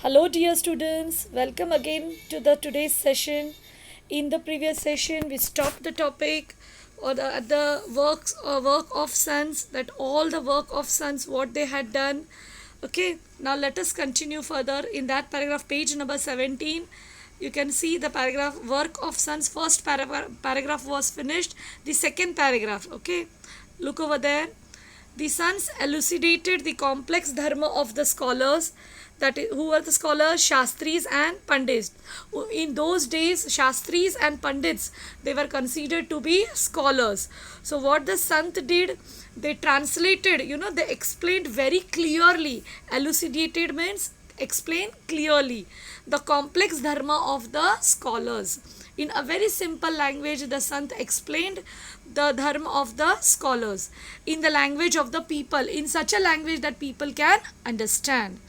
Hello, dear students. Welcome again to the today's session. In the previous session, we stopped the topic or the work of sons, that all the work of sons what they had done. Okay, now let us continue further. In that paragraph, page number 17, you can see the paragraph work of sons. First paragraph was finished. The second paragraph. Okay, look over there. The sons elucidated the complex dharma of the scholars, that is, who were the scholars, Shastris and Pandits. In those days, Shastris and Pandits, they were considered to be scholars. So what the Sant did, they translated, they explained very clearly. Elucidated means explain clearly the complex dharma of the scholars. In a very simple language, the Sant explained the dharma of the scholars in the language of the people, in such a language that people can understand.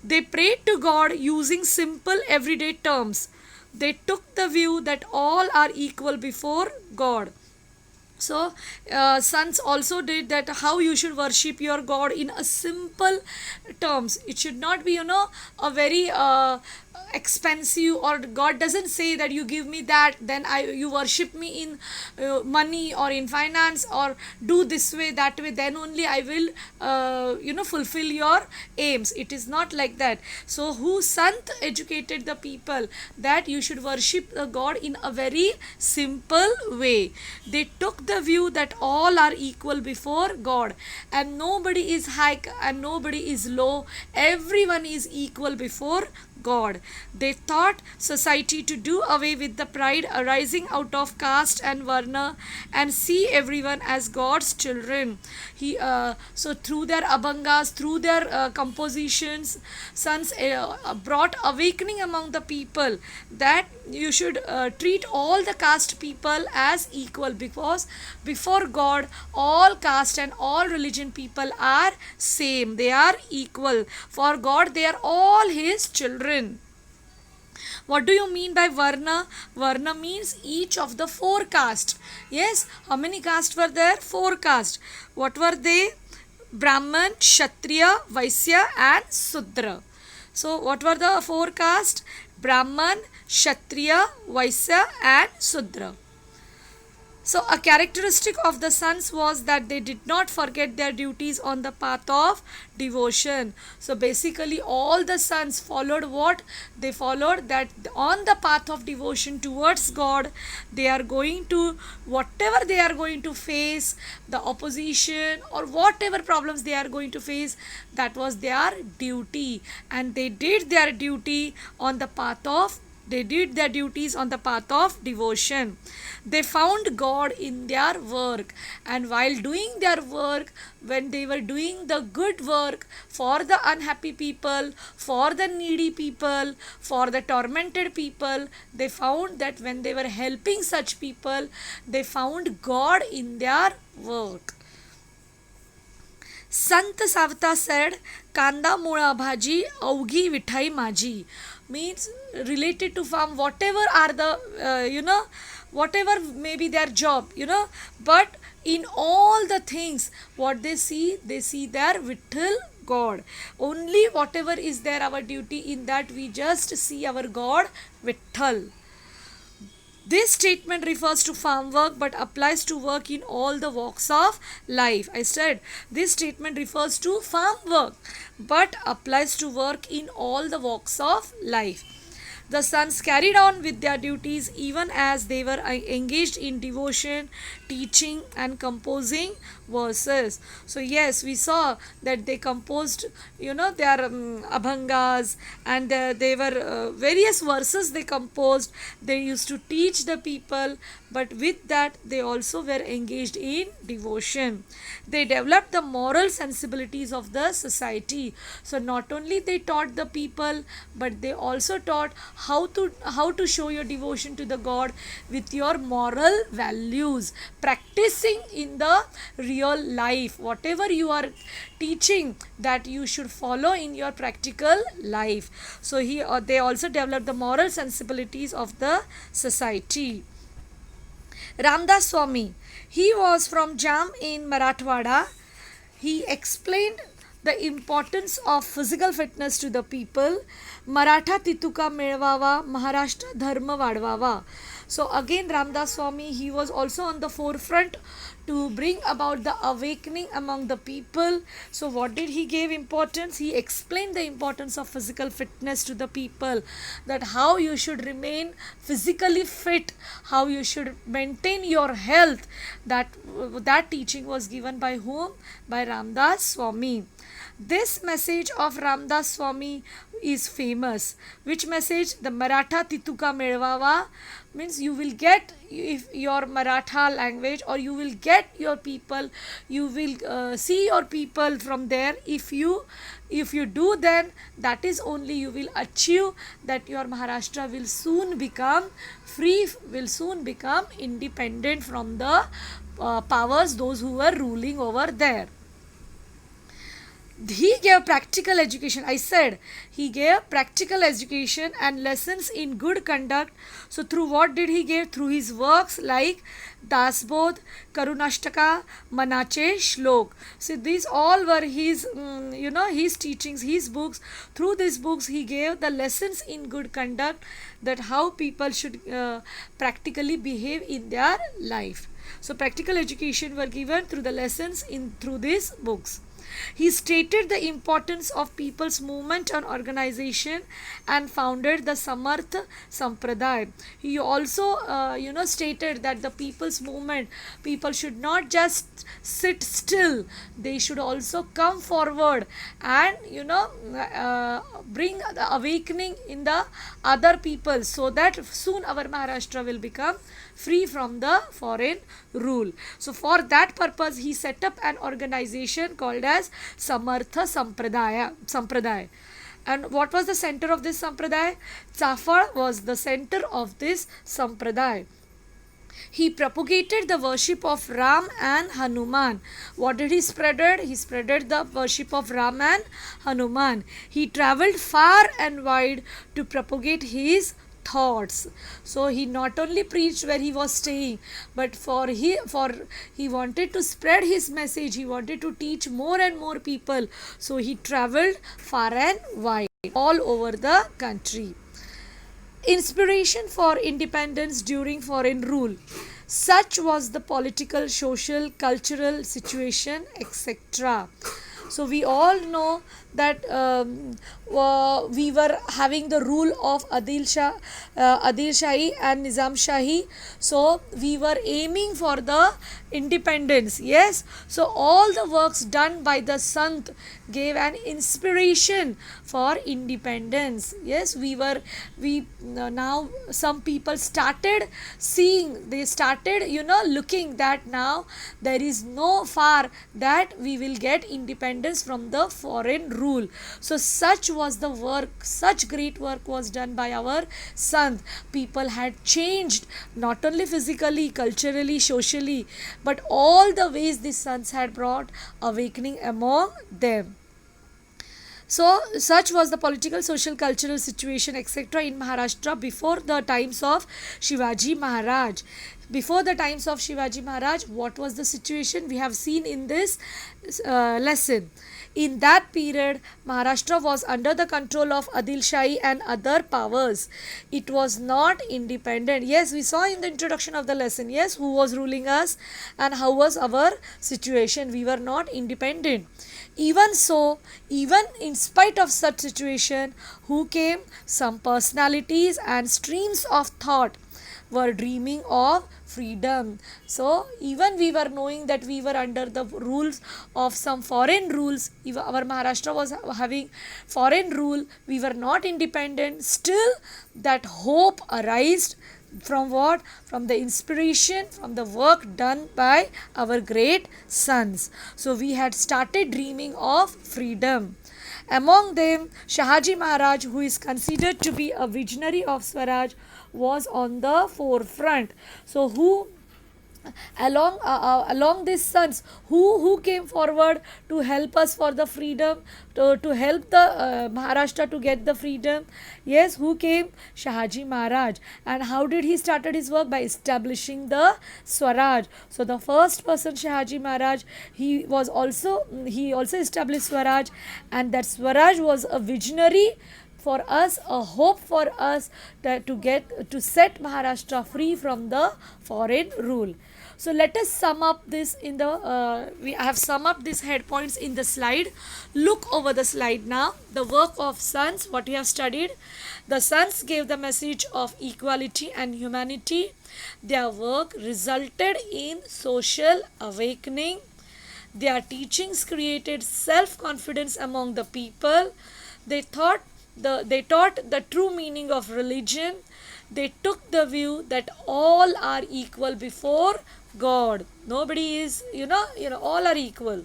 They prayed to God using simple everyday terms. They took the view that all are equal before God. So sons also did that, how you should worship your God in a simple terms. It should not be a very expensive, or God doesn't say that you give me that, then you worship me in money or in finance, or do this way that way, then only I will fulfill your aims. It is not like that. So who Sant educated the people that you should worship the God in a very simple way. They took the view that all are equal before God, and nobody is high and nobody is low. Everyone is equal before God. They taught society to do away with the pride arising out of caste and varna, and see everyone as God's children. So through their abhangas, through their compositions, sons brought awakening among the people that you should treat all the caste people as equal, because before God all caste and all religion people are same. They are equal. For God they are all his children. What do you mean by varna? Varna means each of the four castes. Yes, how many castes were there? Four castes. What were they? Brahman, Kshatriya, Vaisya and Sudra. So what were the four castes? Brahman, Kshatriya, Vaisya and Sudra. So, a characteristic of the sons was that they did not forget their duties on the path of devotion. So, basically, all the sons followed what? They followed that on the path of devotion towards God, they are going to, whatever they are going to face, the opposition or whatever problems they are going to face, that was their duty. And they did their duty on the path of they did their duties on the path of devotion. They found God in their work, and while doing their work, when they were doing the good work for the unhappy people, for the needy people, for the tormented people, they found that when they were helping such people, they found God in their work. Sant Savata said, कांदा मुळा भाजी अवघी विठाई माझी, means related to farm, whatever are the whatever may be their job, but in all the things what they see their Vitthal God. Only whatever is there our duty, in that we just see our God Vitthal. This statement refers to farm work but applies to work in all the walks of life. I said this statement refers to farm work but applies to work in all the walks of life. The sons carried on with their duties even as they were engaged in devotion, teaching, and composing verses. So, yes, we saw that they composed, their abhangas, and they were various verses they composed. They used to teach the people, but with that, they also were engaged in devotion. They developed the moral sensibilities of the society. So, not only they taught the people, but they also taught how to show your devotion to the God with your moral values, practicing in the real life. Whatever you are teaching, that you should follow in your practical life. So they also developed the moral sensibilities of the society. Ramdas Swami, he was from Jam in Marathwada. He explained the importance of physical fitness to the people. Maratha Tituka Melvava, Maharashtra Dharma Vadvava. So again Ramdas Swami, he was also on the forefront to bring about the awakening among the people. So what did he give importance? He explained the importance of physical fitness to the people, that how you should remain physically fit, how you should maintain your health. That teaching was given by whom? By Ramdas Swami. This message of Ramdas Swami is famous. Which message? The Maratha Tituka Melvava, means you will get, if your Maratha language, or you will get your people, you will see your people from there. If you do, then that is only you will achieve that your Maharashtra will soon become free, will soon become independent from the powers, those who were ruling over there. He gave practical education. I said he gave practical education and lessons in good conduct. So through what did he give? Through his works like Dasbodh, Karunashtaka, Manache, Shlok. So these all were his his teachings, his books. Through these books he gave the lessons in good conduct, that how people should practically behave in their life. So practical education were given through the lessons in through these books. He stated the importance of people's movement and organization and founded the Samarth Sampradaya. He also stated that the people's movement, people should not just sit still, they should also come forward and bring the awakening in the other people, so that soon our Maharashtra will become free from the foreign rule. So for that purpose he set up an organization called as Samartha Sampradaya. And what was the center of this Sampradaya? Chafal was the center of this Sampradaya. He propagated the worship of Ram and Hanuman. What did he spread? He spread the worship of Ram and Hanuman. He traveled far and wide to propagate his thoughts. So he not only preached where he was staying, but he wanted to spread his message. He wanted to teach more and more people. So he traveled far and wide all over the country. Inspiration for independence during foreign rule. Such was the political, social, cultural situation, etc. So we all know that we were having the rule of Adil Shahi and Nizam Shahi. So we were aiming for the independence. Yes. So all the works done by the Sant gave an inspiration for independence. Yes, now some people started seeing, they started looking that now there is no far that we will get independence from the foreign rule. So such was the work, such great work was done by our Sant. People had changed not only physically, culturally, socially, but all the ways the Sants had brought awakening among them. So such was the political, social, cultural situation, etc. in Maharashtra before the times of Shivaji Maharaj. Before the times of Shivaji Maharaj, what was the situation? We have seen in this lesson. In that period, Maharashtra was under the control of Adil Shahi and other powers. It was not independent. Yes, we saw in the introduction of the lesson, yes, who was ruling us and how was our situation. We were not independent. Even so, even in spite of such situation, who came? Some personalities and streams of thought were dreaming of freedom. So even we were knowing that we were under the rules of some foreign rules, even our Maharashtra was having foreign rule, we were not independent, still that hope arised from what? From the inspiration, from the work done by our great sons. So we had started dreaming of freedom. Among them, Shahaji Maharaj, who is considered to be a visionary of Swaraj, was on the forefront. So who along these sons who came forward to help us for the freedom, to help the Maharashtra to get the freedom. Yes, who came? Shahaji Maharaj. And how did he started his work? By establishing the Swaraj. So the first person, Shahaji Maharaj, he also established Swaraj, and that Swaraj was a visionary for us, a hope for us, that to set Maharashtra free from the foreign rule. So let us sum up this in the we have sum up these head points in the slide. Look over the slide now. The work of sons, what we have studied. The sons gave the message of equality and humanity. Their work resulted in social awakening. Their teachings created self-confidence among the people. They thought they taught the true meaning of religion. They took the view that all are equal before God. Nobody is, all are equal.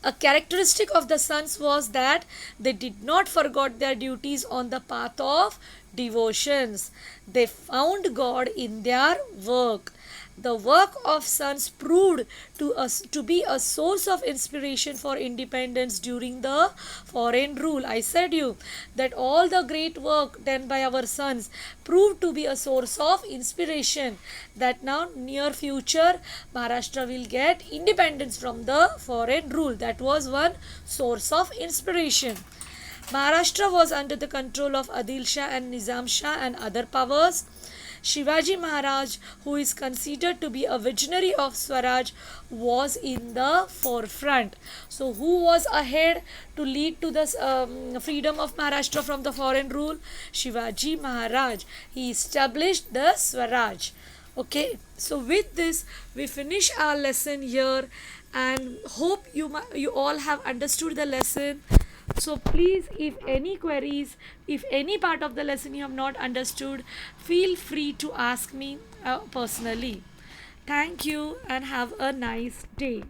A characteristic of the sons was that they did not forget their duties on the path of devotions. They found God in their work. The work of sons proved to us to be a source of inspiration for independence during the foreign rule. I said you that all the great work done by our sons proved to be a source of inspiration, that now near future Maharashtra will get independence from the foreign rule. That was one source of inspiration. Maharashtra was under the control of Adil Shah and Nizam Shah and other powers. Shivaji Maharaj, who is considered to be a visionary of Swaraj, was in the forefront. So, who was ahead to lead to the freedom of Maharashtra from the foreign rule? Shivaji Maharaj. He established the Swaraj. Okay, so with this, we finish our lesson here, and hope you all have understood the lesson. So please, if any queries, if any part of the lesson you have not understood, feel free to ask me personally. Thank you and have a nice day.